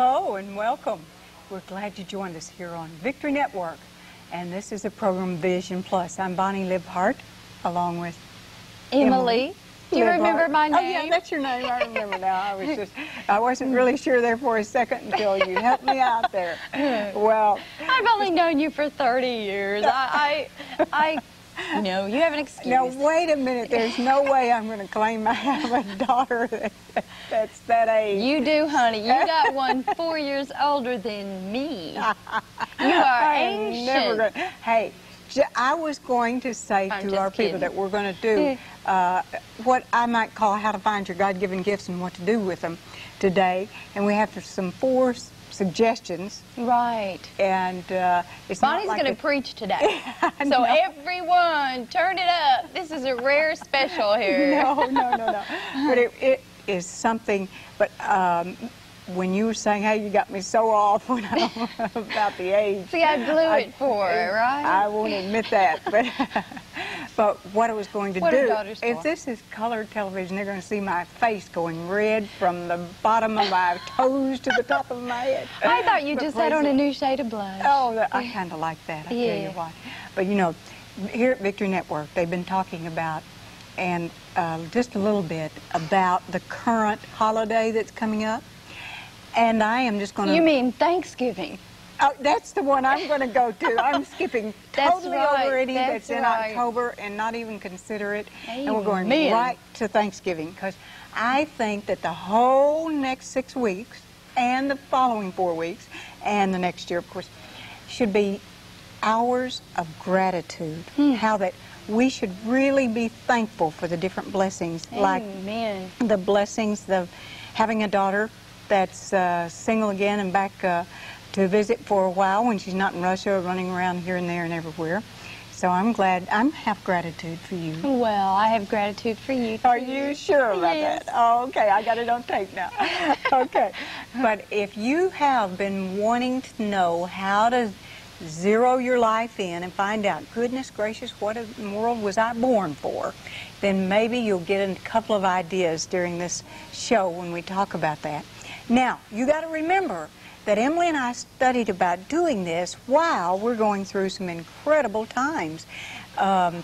Hello and welcome. We're glad you joined us here on Victory Network. And this is the program Vision Plus. I'm Bonnie Libhart, along with Emily. Do you remember my name? Oh, yeah, that's your name. I remember now. I wasn't really sure there for a second until you helped me out there. Well, I've only known you for 30 years. No, you have an excuse. Now, wait a minute. There's no way I'm going to claim I have a daughter that's that age. You do, honey. You got one 4 years older than me. You are ancient. Hey, I was going to say to our people that we're going to do what I might call how to find your God-given gifts and what to do with them today. And we have some 4 suggestions. Right. And it's Bonnie's not like going to preach today. So everyone, turn it up. This is a rare special here. No. But it is something, but when you were saying, hey, you got me so off when about the age. See, I blew it for her, right? I won't admit that. But what I was going to do, if this is colored television, they're going to see my face going red from the bottom of my toes to the top of my head. I thought you just had on a new shade of blush. Oh, I kind of like that, I tell you what. But, you know, here at Victory Network, they've been talking about, and just a little bit, about the current holiday that's coming up. And I am just going to... You mean Thanksgiving? Oh, that's the one I'm going to go to. I'm skipping totally over any that's in October and not even consider it. Amen. And we're going right to Thanksgiving, because I think that the whole next 6 weeks and the following 4 weeks and the next year, of course, should be hours of gratitude. How that we should really be thankful for the different blessings. Amen. Like the blessings of having a daughter that's single again and back to visit for a while when she's not in Russia or running around here and there and everywhere. So I'm glad. I have gratitude for you. Well, I have gratitude for you, too. Are you sure about that? Oh, okay. I got it on tape now. Okay. But if you have been wanting to know how to zero your life in and find out, goodness gracious, what in the world was I born for, then maybe you'll get a couple of ideas during this show when we talk about that. Now, you got to remember that Emily and I studied about doing this while we're going through some incredible times.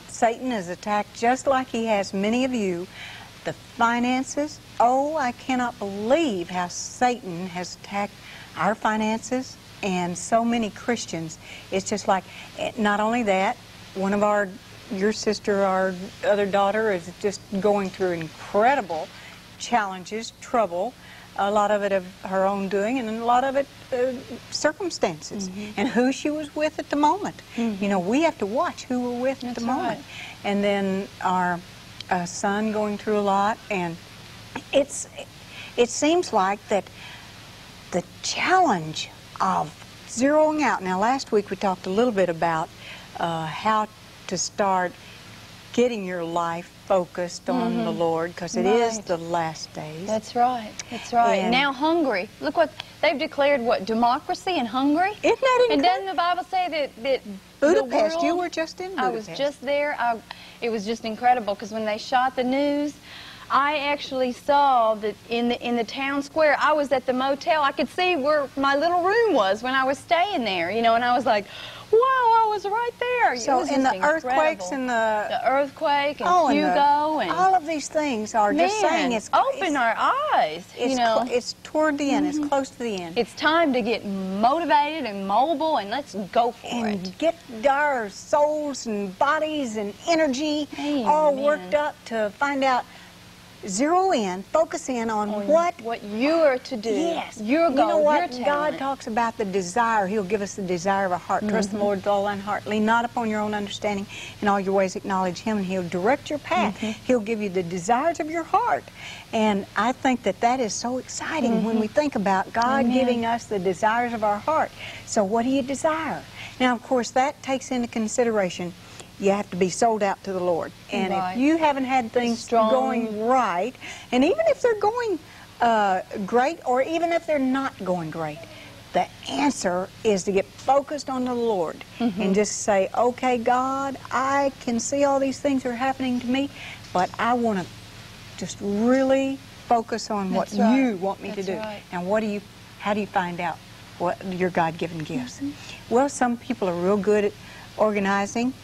Satan is attacked just like he has many of you. The finances, oh, I cannot believe how Satan has attacked our finances and so many Christians. It's just like, not only that, one of your sister, our other daughter, is just going through incredible challenges, trouble. A lot of it of her own doing, and a lot of it circumstances, and who she was with at the moment. You know, we have to watch who we're with at the moment. And then our son going through a lot, and it seems like that the challenge of zeroing out. Now, last week we talked a little bit about how to start getting your life focused on the Lord, because it is the last days. That's right. That's right. And now Hungary. Look what they've declared. What, democracy in Hungary? Isn't that incredible? And doesn't the Bible say that Budapest? The world, you were just in Budapest. I was just there. It was just incredible, because when they shot the news, I actually saw that in the town square. I was at the motel. I could see where my little room was when I was staying there. You know, and I was like, wow, I was right there. So in the earthquakes and the earthquake and Hugo and all of these things are just saying it's open our eyes. You know, it's toward the end. It's close to the end. It's time to get motivated and mobile, and let's go for it. And get our souls and bodies and energy all worked up to find out. Zero in, focus in on what you are to do. Yes. Your goal, you know what? your God talks about the desire. He'll give us the desire of our heart. Trust the Lord with all thine heart. Lean not upon your own understanding. In all your ways acknowledge Him, and He'll direct your path. He'll give you the desires of your heart. And I think that that is so exciting when we think about God giving us the desires of our heart. So what do you desire? Now, of course, that takes into consideration you have to be sold out to the Lord. And if you haven't had things going right, and even if they're going great, or even if they're not going great, the answer is to get focused on the Lord and just say, okay, God, I can see all these things are happening to me, but I want to just really focus on what you want me to do. And what do you how do you find out what your God-given gifts? Well, some people are real good at organizing,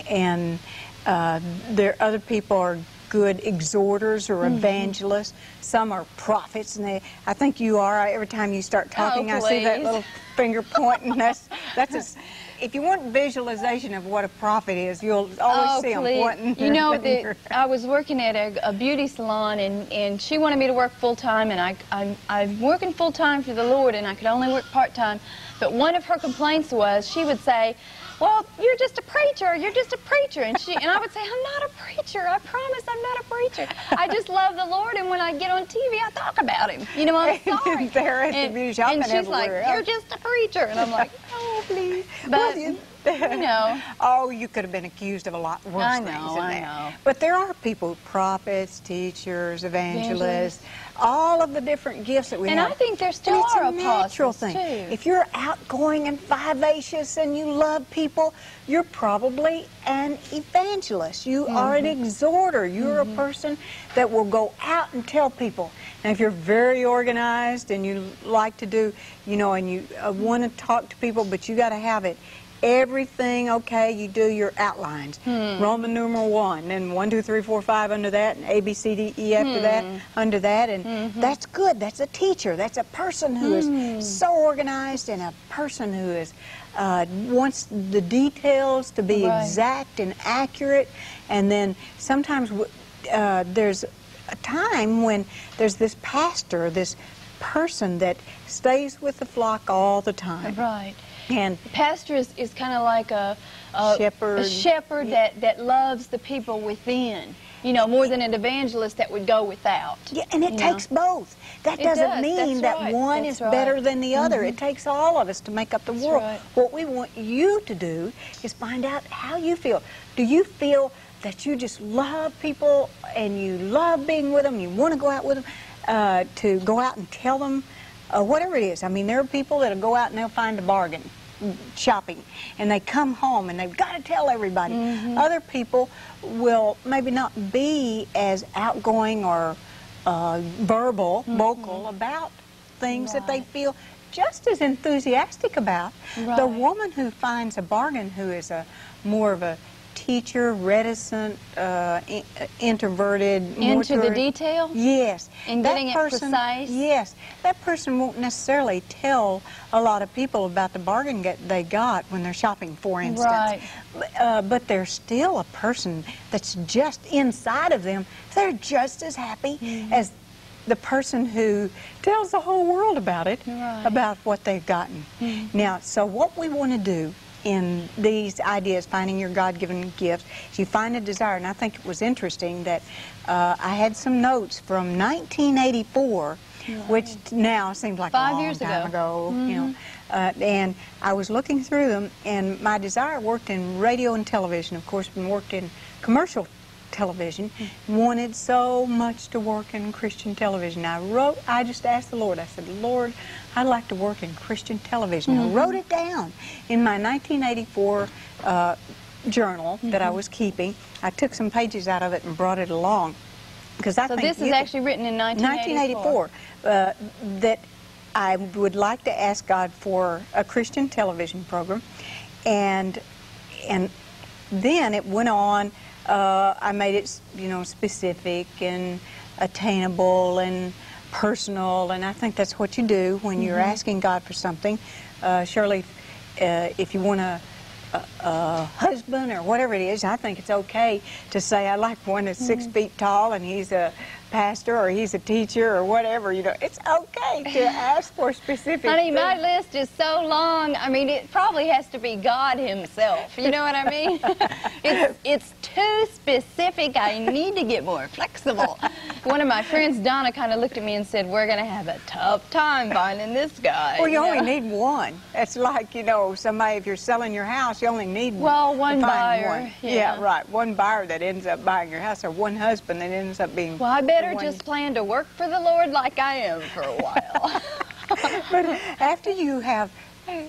and other people are good exhorters or evangelists. Some are prophets, and I think you are. Every time you start talking, I see that little finger pointing. That's if you want visualization of what a prophet is, you'll always see them pointing. You know, I was working at a beauty salon, and she wanted me to work full-time, and I'm working full-time for the Lord, and I could only work part-time. But one of her complaints was, she would say, well, you're just a preacher, you're just a preacher. And I would say, I'm not a preacher, I promise I'm not a preacher. I just love the Lord, and when I get on TV, I talk about him. You know, I'm sorry. There at the beauty shop and she's like, you're just a preacher. And I'm like, oh, please. But, you know. Oh, you could have been accused of a lot worse things than that. I know. But there are people, prophets, teachers, evangelists, all of the different gifts that we have. And I think there still are apostles, natural thing. too. If you're outgoing and vivacious and you love people, you're probably an evangelist. You are an exhorter. You're a person that will go out and tell people. Now, if you're very organized and you like to do, you know, and you want to talk to people, but you got to have it. Everything, okay, you do your outlines. Roman numeral 1, and 1, 2, 3, 4, 5 under that, and A, B, C, D, E after that, under that, and that's good. That's a teacher. That's a person who is so organized, and a person who is wants the details to be exact and accurate. And then sometimes there's a time when there's this pastor, this person that stays with the flock all the time. Right. And pastor is kind of like a shepherd that loves the people within, you know, more than an evangelist that would go without. Yeah, and it takes both. That doesn't mean that one is better than the other. It takes all of us to make up the world. What we want you to do is find out how you feel. Do you feel that you just love people and you love being with them, you want to go out with them, to go out and tell them whatever it is? I mean, there are people that'll go out and they'll find a bargain shopping, and they come home and they've got to tell everybody. Other people will maybe not be as outgoing or vocal about things that they feel just as enthusiastic about. The woman who finds a bargain, who is more of a teacher, reticent, introverted, into the detail. Yes, and getting it precise. Yes, that person won't necessarily tell a lot of people about the bargain they got when they're shopping, for instance. But they're still a person that's just inside of them. They're just as happy as the person who tells the whole world about it, about what they've gotten. Now, so what we want to do in these ideas, finding your God-given gifts, you find a desire. And I think it was interesting that I had some notes from 1984, which now seems like a long time ago. You know, and I was looking through them, and my desire worked in radio and television. Of course, been worked in commercial television. Wanted so much to work in Christian television. I just asked the Lord. I said, Lord, I'd like to work in Christian television. I wrote it down in my 1984 journal that I was keeping. I took some pages out of it and brought it along. Because I think this is actually written in 1984. That I would like to ask God for a Christian television program, and then it went on. I made it, you know, specific and attainable and personal, and I think that's what you do when you're asking God for something. Surely, if you want a husband or whatever it is, I think it's okay to say, I like one that's 6 feet tall and he's a pastor or he's a teacher or whatever. You know, it's okay to ask for specific Honey, my list is so long. I mean, it probably has to be God himself. You know what I mean? It's too specific. I need to get more flexible. One of my friends, Donna, kind of looked at me and said, we're going to have a tough time finding this guy. Well, you only need one. It's like, you know, somebody, if you're selling your house, you only need one buyer. One. Yeah, right. One buyer that ends up buying your house, or one husband that ends up being... Well, I better just plan to work for the Lord like I am for a while. But after you have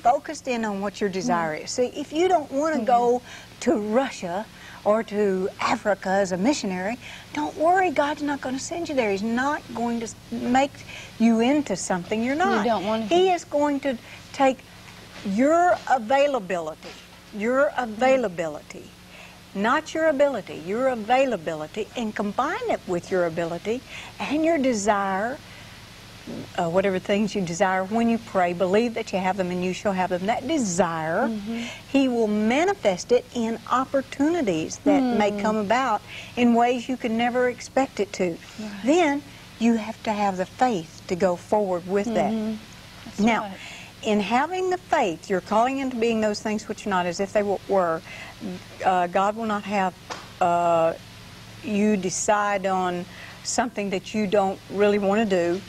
focused in on what your desire is, see, if you don't want to go to Russia or to Africa as a missionary, don't worry, God's not going to send you there. He's not going to make you into something you're not. You don't want to. He is going to take your availability, not your ability, your availability, and combine it with your ability and your desire, whatever things you desire when you pray. Believe that you have them and you shall have them. That desire, He will manifest it in opportunities that may come about in ways you could never expect it to. Right. Then you have to have the faith to go forward with that. That's Now, right. in having the faith, you're calling into being those things which are not as if they were. God will not have you decide on something that you don't really want to do.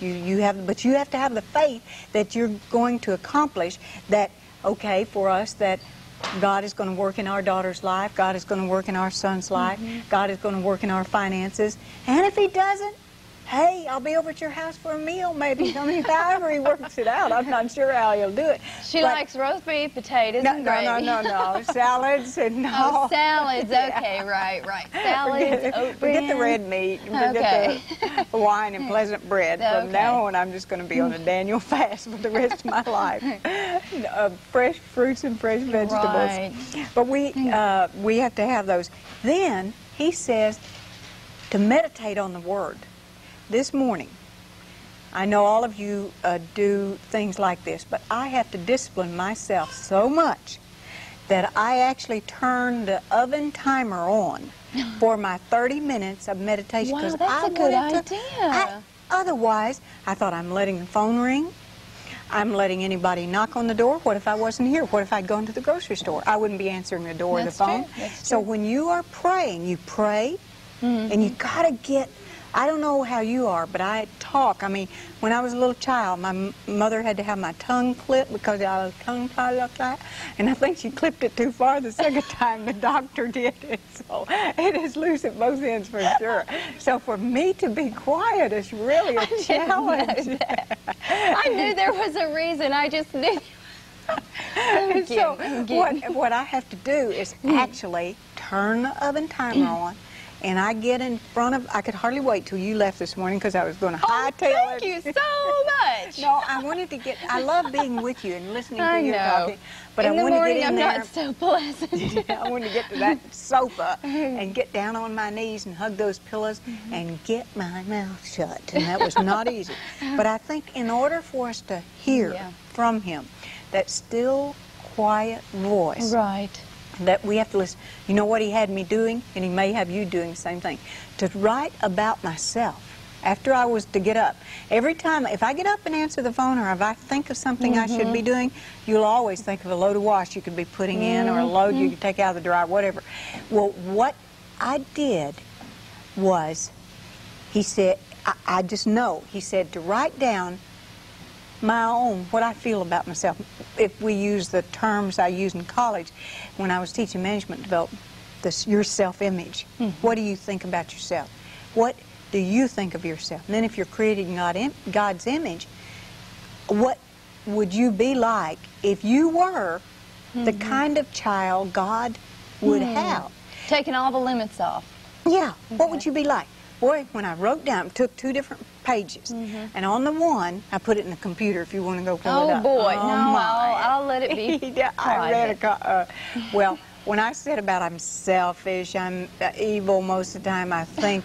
But you have to have the faith that you're going to accomplish that. Okay, for us, that God is going to work in our daughter's life. God is going to work in our son's life. God is going to work in our finances. And if He doesn't, hey, I'll be over at your house for a meal, maybe. I mean, however He works it out. I'm not sure how He'll do it. She likes roast beef, potatoes, and gravy. No. Salads and no. Oh, salads. Okay, right. Salads, oat Forget the red meat. And forget the wine and pleasant bread. From now on, I'm just going to be on a Daniel fast for the rest of my life. Fresh fruits and fresh vegetables. Right. But we have to have those. Then He says to meditate on the Word. This morning, I know all of you do things like this, but I have to discipline myself so much that I actually turn the oven timer on for my 30 minutes of meditation. Wow, that's a good idea. Otherwise, I thought, I'm letting the phone ring. I'm letting anybody knock on the door. What if I wasn't here? What if I'd gone to the grocery store? I wouldn't be answering the door or the phone. So when you are praying, you pray, and you got to get... I don't know how you are, but I talk. I mean, when I was a little child, my mother had to have my tongue clipped because I was tongue-tied like that. And I think she clipped it too far the second time the doctor did it. So it is loose at both ends for sure. So for me to be quiet is really a challenge. I knew there was a reason. I just knew. So what I have to do is actually turn the oven timer on. And I get in front of, I could hardly wait till you left this morning because I was going to hightail it. Thank you so much. No, I wanted to get, I love being with you and listening to you talking. But in I want to get in I'm there. Not so pleasant. I want to get to that sofa and get down on my knees and hug those pillows and get my mouth shut. And that was not easy. But I think in order for us to hear from Him, that still, quiet voice. Right. That we have to listen. You know what He had me doing, and He may have you doing the same thing, to write about myself after I was to get up. Every time, if I get up and answer the phone, or if I think of something I should be doing, you'll always think of a load of wash you could be putting in, or a load you could take out of the dryer, whatever. Well, what I did was, He said, I just know, He said to write down my own, what I feel about myself. If we use the terms I used in college when I was teaching management development, your self-image. What do you think about yourself? What do you think of yourself? And then if you're creating God's image, what would you be like if you were the kind of child God would have? Taking all the limits off. Yeah. What would you be like? Boy, when I wrote down, took 2 different pages, and on the one, I put it in the computer if you want to go pull it up. Oh, boy. No, I'll let it be I read well, when I said about I'm selfish, I'm evil most of the time, I think,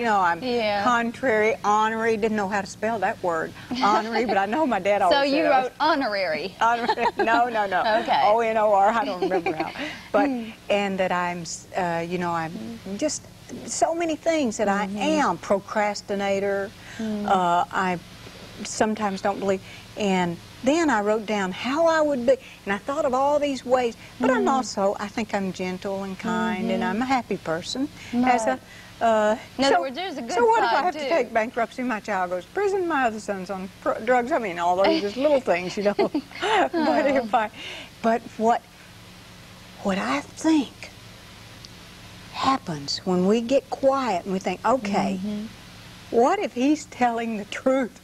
I'm contrary, honorary, didn't know how to spell that word, honorary, but I know my dad always said said you wrote honorary. Honorary. No. Okay. O-N-O-R, I don't remember how. But, and that I'm, I'm just... so many things that I am. Procrastinator. I sometimes don't believe. And then I wrote down how I would be. And I thought of all these ways. But I'm also, I think I'm gentle and kind, and I'm a happy person. Right. In other words, there's a good So what if I have too. to take bankruptcy? My child goes to prison. My other son's on drugs. I mean, all those just little things, you know. But what I think happens when we get quiet and we think, okay, what if He's telling the truth?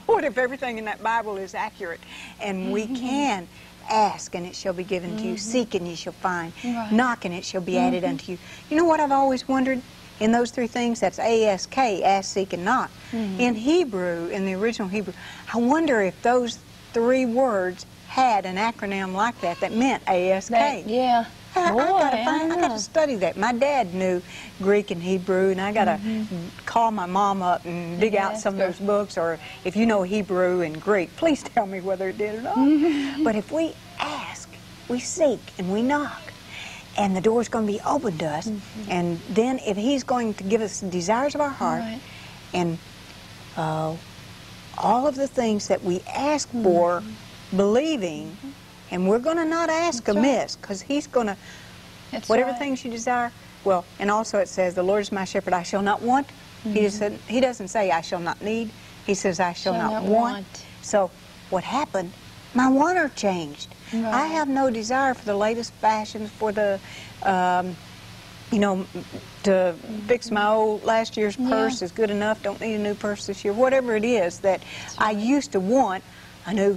What if everything in that Bible is accurate and we can ask and it shall be given to you, seek and you shall find, Right. knock and it shall be added unto you. You know what I've always wondered? In those three things, that's A-S-K, ask, seek, and knock. In Hebrew, in the original Hebrew, I wonder if those three words had an acronym like that that meant A-S-K. Yeah. I Boy, got to study that. My dad knew Greek and Hebrew, and I got to call my mom up and dig out some of those books. Or if you know Hebrew and Greek, please tell me whether it did or not. But if we ask, we seek, and we knock, and the door's going to be open to us, and then if He's going to give us the desires of our heart, Right. and all of the things that we ask for, believing. And we're going to not ask amiss, because He's going to, whatever things you desire. Well, and also it says, the Lord is my shepherd, I shall not want. He doesn't say, I shall not need. He says, I shall not want. So what happened? My wanter changed. Right. I have no desire for the latest fashions, for the, you know, to fix my old last year's purse is good enough, don't need a new purse this year. Whatever it is that I used to want, a new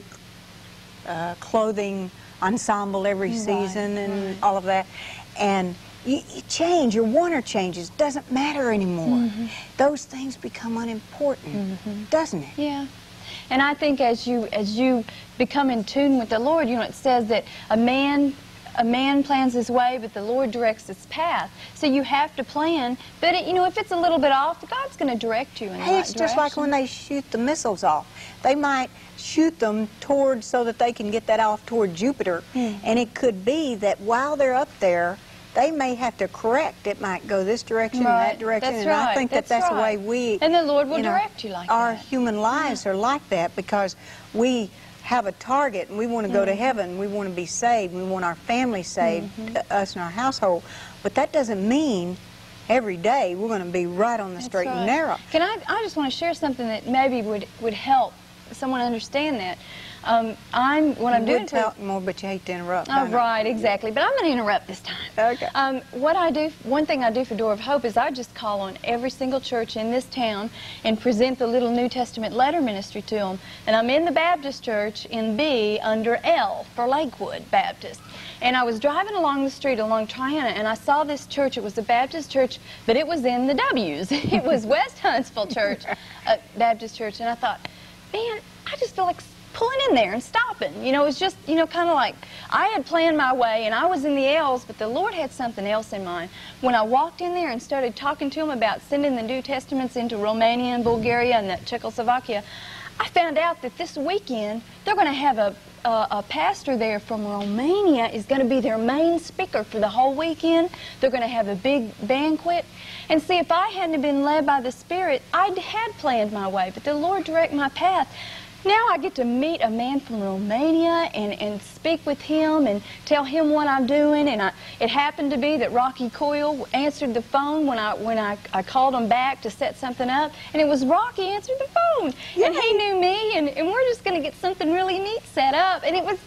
clothing ensemble every season and all of that, and you change, your wanter changes, doesn't matter anymore. Those things become unimportant, doesn't it? Yeah. And I think as you become in tune with the Lord, you know, it says that a man plans his way, but the Lord directs his path. So you have to plan, but you know, if it's a little bit off, God's going to direct you in the right It's just like when they shoot the missiles off. They might shoot them towards so that they can get that off toward Jupiter, and it could be that while they're up there, they may have to correct. It might go this direction and that direction, and I think that's the way we... And the Lord will direct you like that. Our human lives are like that, because we have a target and we want to go to heaven, we want to be saved, we want our family saved, us and our household, but that doesn't mean every day we're going to be right on the straight and narrow. Can I just want to share something that maybe would help someone understand that. What I'm doing for... talk more, but you hate to interrupt. Oh, right, exactly. But I'm going to interrupt this time. Okay. One thing I do for Door of Hope is I just call on every single church in this town and present the little New Testament letter ministry to them. And I'm in the Baptist church in B under L for Lakewood Baptist. And I was driving along the street along Triana, and I saw this church. It was a Baptist church, but it was in the W's. It was West Huntsville Church, Baptist church. And I thought, man, I just feel like pulling in there and stopping. You know, it was just, you know, kind of like I had planned my way and I was in the L's, but the Lord had something else in mind. When I walked in there and started talking to him about sending the New Testaments into Romania and Bulgaria and Czechoslovakia, I found out that this weekend they're going to have a pastor there from Romania is going to be their main speaker for the whole weekend. They're going to have a big banquet. And see, if I hadn't been led by the Spirit, I had planned my way, but the Lord directed my path. Now I get to meet a man from Romania and speak with him and tell him what I'm doing. And it happened to be that Rocky Coyle answered the phone when I called him back to set something up. And it was Rocky answered the phone. Yay. And he knew me, and we're just going to get something really neat set up. And it was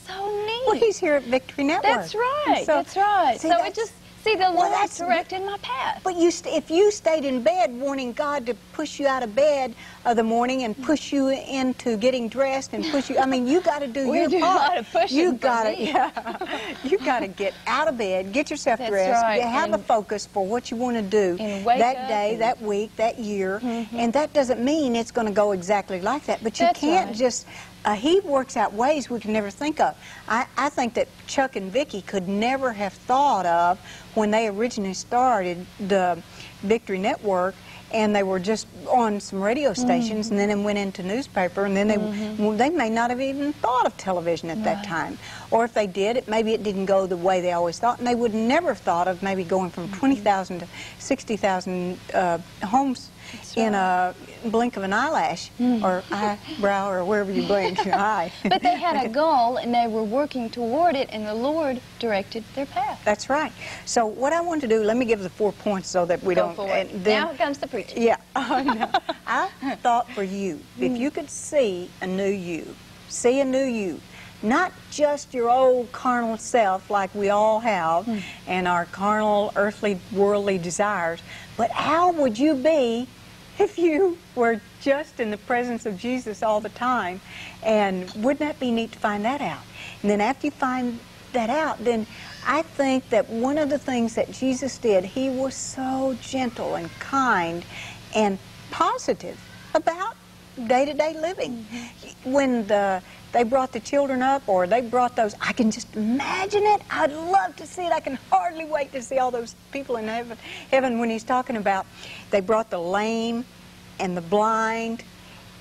so neat. Well, he's here at Victory Network. That's right. So, that's right. See, so it just... See, the Lord directed my path. But if you stayed in bed wanting God to push you out of bed of the morning and push you into getting dressed and push you, I mean, you got to do your part. We do a lot of pushing. You got to get out of bed, get yourself dressed, right. have a focus for what you want to do that day, that week, that year, and that doesn't mean it's going to go exactly like that. But you can't just. He works out ways we can never think of. I think that Chuck and Vicki could never have thought of when they originally started the Victory Network, and they were just on some radio stations, and then it went into newspaper, and then they may not have even thought of television at that time. Or if they did, maybe it didn't go the way they always thought, and they would never have thought of maybe going from 20,000 to 60,000 homes in a blink of an eyelash, or eyebrow, or wherever you blink your eye. But they had a goal, and they were working toward it, and the Lord directed their path. That's right. So what I want to do, let me give the 4 points so that we don't... Go for it. Now comes the preaching. Yeah. No. I thought for you, if you could see a new you, not just your old carnal self like we all have, and our carnal, earthly, worldly desires, but how would you be if you were just in the presence of Jesus all the time? And wouldn't that be neat to find that out? And then after you find that out, then I think that one of the things that Jesus did, he was so gentle and kind and positive about day-to-day living. When they brought the children up, or they brought those, I can just imagine it. I'd love to see it. I can hardly wait to see all those people in heaven when he's talking about, they brought the lame and the blind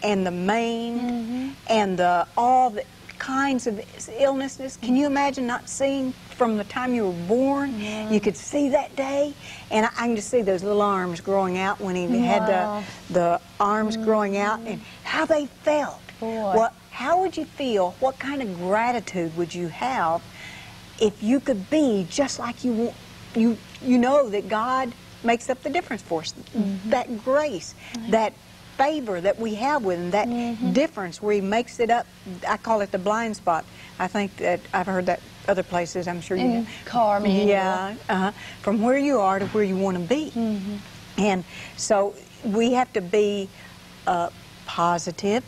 and the maimed and all the kinds of illnesses. Can you imagine not seeing from the time you were born? You could see that day, and I can just see those little arms growing out when he had the arms growing out, and how they felt. Well, how would you feel? What kind of gratitude would you have if you could be just like you want? You know that God makes up the difference for us. That grace, that favor that we have with him, that difference where he makes it up. I call it the blind spot. I think that I've heard that other places, I'm sure you know. Car manual. Yeah, from where you are to where you want to be. And so we have to be positive.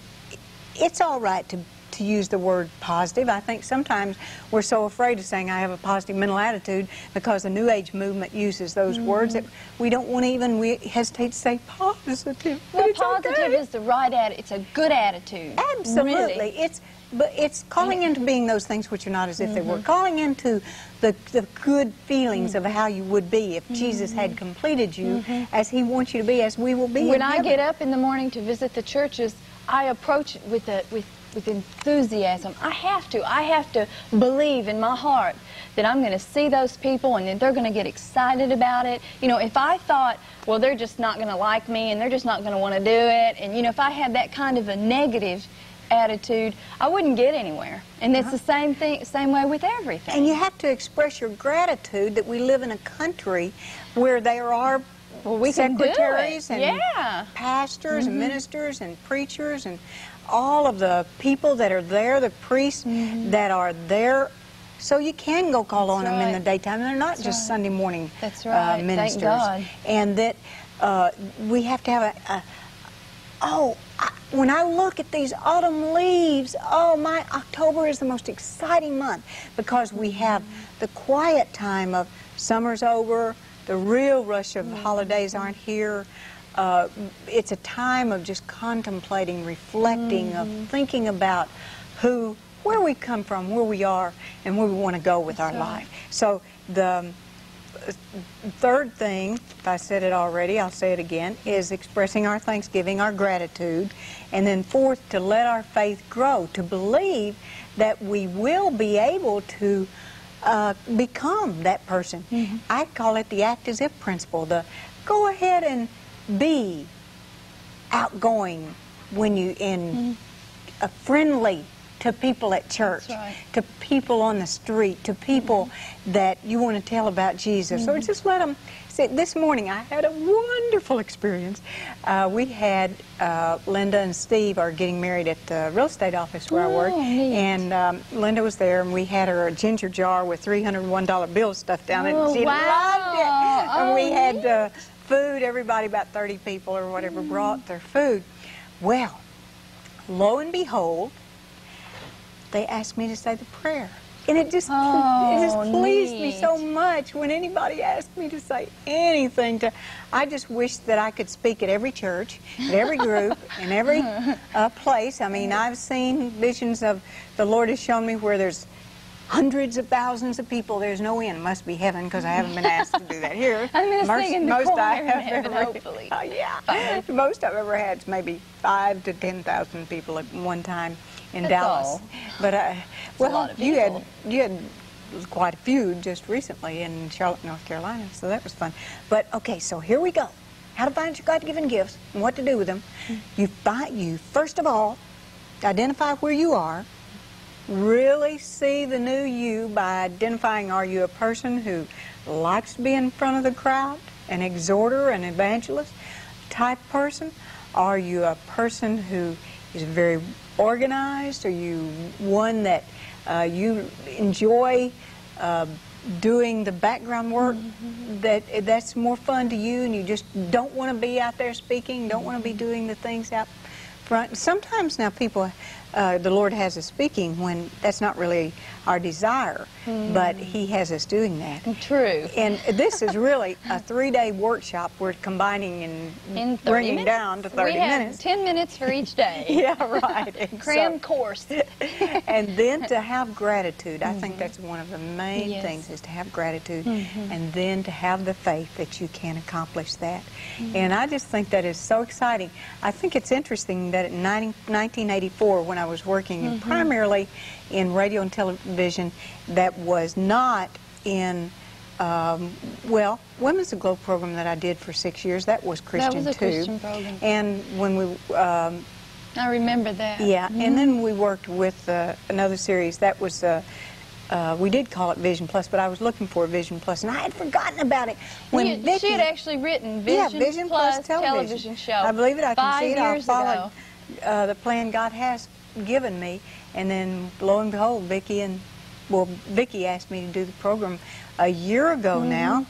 It's all right to use the word positive. I think sometimes we're so afraid of saying I have a positive mental attitude because the New Age movement uses those words that we don't want to even, we hesitate to say positive. Well, positive is the right attitude. It's a good attitude. Absolutely. Really. But it's calling into being those things which are not as if they were. Calling into the good feelings of how you would be if Jesus had completed you as he wants you to be, as we will be When in I heaven. get up in the morning to visit the churches, I approach it with enthusiasm. I have to believe in my heart that I'm going to see those people and that they're going to get excited about it. You know, if I thought, well, they're just not going to like me and they're just not going to want to do it, and, you know, if I had that kind of a negative attitude, I wouldn't get anywhere. And it's the same way with everything. And you have to express your gratitude that we live in a country where there are secretaries and pastors and ministers and preachers and all of the people that are there, the priests that are there, so you can go call on them in the daytime. They're not just Sunday morning ministers. Thank God. And that we have to have when I look at these autumn leaves, October is the most exciting month because we have the quiet time of summer's over, the real rush of holidays aren't here. It's a time of just contemplating, reflecting, of thinking about where we come from, where we are, and where we want to go with our life. So the third thing, if I said it already, I'll say it again, is expressing our thanksgiving, our gratitude. And then fourth, to let our faith grow, to believe that we will be able to become that person. I call it the act as if principle. The go ahead and be outgoing when you friendly to people at church, to people on the street, to people that you want to tell about Jesus. Or just let them see. This morning I had a wonderful experience. We had Linda and Steve are getting married at the real estate office where I work. And Linda was there, and we had her a ginger jar with $301 bills stuffed down it. She loved it. And we had food. Everybody, about 30 people or whatever, brought their food. Well, lo and behold, they asked me to say the prayer. And it just pleased me so much when anybody asked me to say anything. I just wish that I could speak at every church, at every group, in every place. I mean, I've seen visions of, the Lord has shown me where there's hundreds of thousands of people. There's no end. It must be heaven, because I haven't been asked to do that here. I'm going to sing in the choir in heaven, ever, hopefully. Most I've ever had is maybe 5,000 to 10,000 people at one time in Dallas. All. But well, you had quite a few just recently in Charlotte, North Carolina, so that was fun. But okay, so here we go. How to find your God-given gifts and what to do with them. You first of all identify where you are. Really see the new you by identifying, are you a person who likes to be in front of the crowd, an exhorter, an evangelist type person? Are you a person who is very organized? Are you one that you enjoy doing the background work, that's more fun to you, and you just don't want to be out there speaking, don't want to be doing the things out front? Sometimes now people the Lord has us speaking when that's not really our desire, but He has us doing that. True. And this is really a 3-day workshop. We're combining and bringing minutes? down to 30 we have minutes. 10 minutes for each day. Yeah, right. And Cram course. and then to have gratitude. I think that's one of the main Yes. things, is to have gratitude, and then to have the faith that you can accomplish that. And I just think that is so exciting. I think it's interesting that in 1984, when I was working primarily in radio and television, that was not in, well, Women's Aglow program that I did for 6 years, that was Christian That was a too. Christian program. And when we, I remember that. yeah, and then we worked with another series that was, we did call it Vision Plus, but I was looking for Vision Plus, and I had forgotten about it. When She had actually written Vision, Plus television show. I believe it. I can 5 see it. I years followed ago. the plan God has given me, and then lo and behold, Vicki asked me to do the program a year ago now.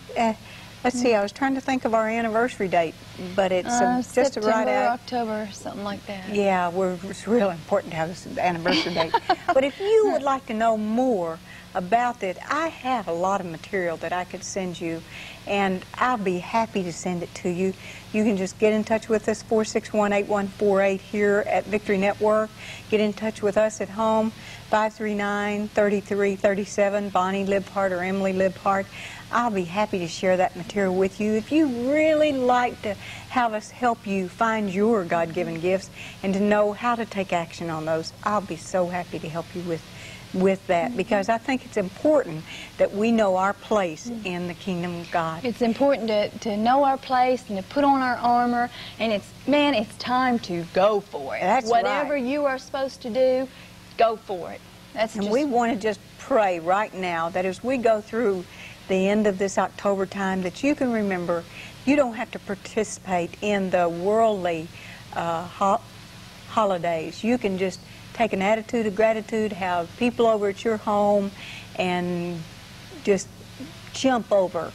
Let's see, I was trying to think of our anniversary date, but it's just September, right out. October, something like that. Yeah, it's real important to have this anniversary date. But if you would like to know more about that, I have a lot of material that I could send you, and I'll be happy to send it to you. You can just get in touch with us, 461-8148 here at Victory Network. Get in touch with us at home, 539-3337, Bonnie Libhart or Emily Libhart. I'll be happy to share that material with you. If you really like to have us help you find your God-given gifts and to know how to take action on those, I'll be so happy to help you with that, because I think it's important that we know our place in the kingdom of God. It's important to know our place and to put on our armor, and it's time to go for it. That's Whatever right. you are supposed to do, go for it. And we want to just pray right now that as we go through the end of this October time, that you can remember you don't have to participate in the worldly holidays. You can just take an attitude of gratitude, have people over at your home, and just jump over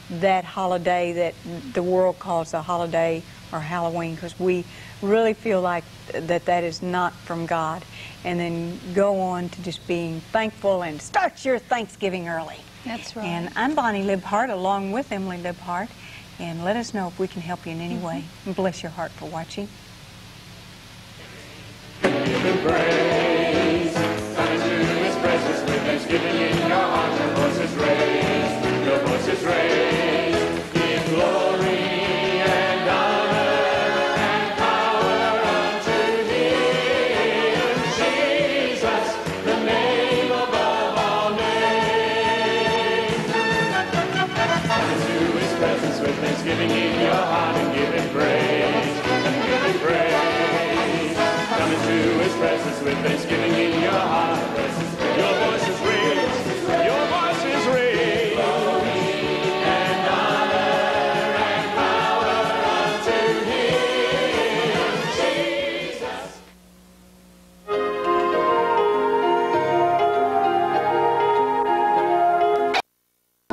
that holiday that the world calls a holiday or Halloween, because we really feel like that is not from God. And then go on to just being thankful and start your Thanksgiving early. That's right. And I'm Bonnie Libhart along with Emily Libhart, and let us know if we can help you in any way. And bless your heart for watching. Give Him praise, come into His presence with thanksgiving in your heart. Your voices raised, your voices raised. Give glory and honor and power unto Him, Jesus, the name above all names. Come into His presence with thanksgiving in your heart and give Him praise, and give Him praise. Come into His presence with thanksgiving.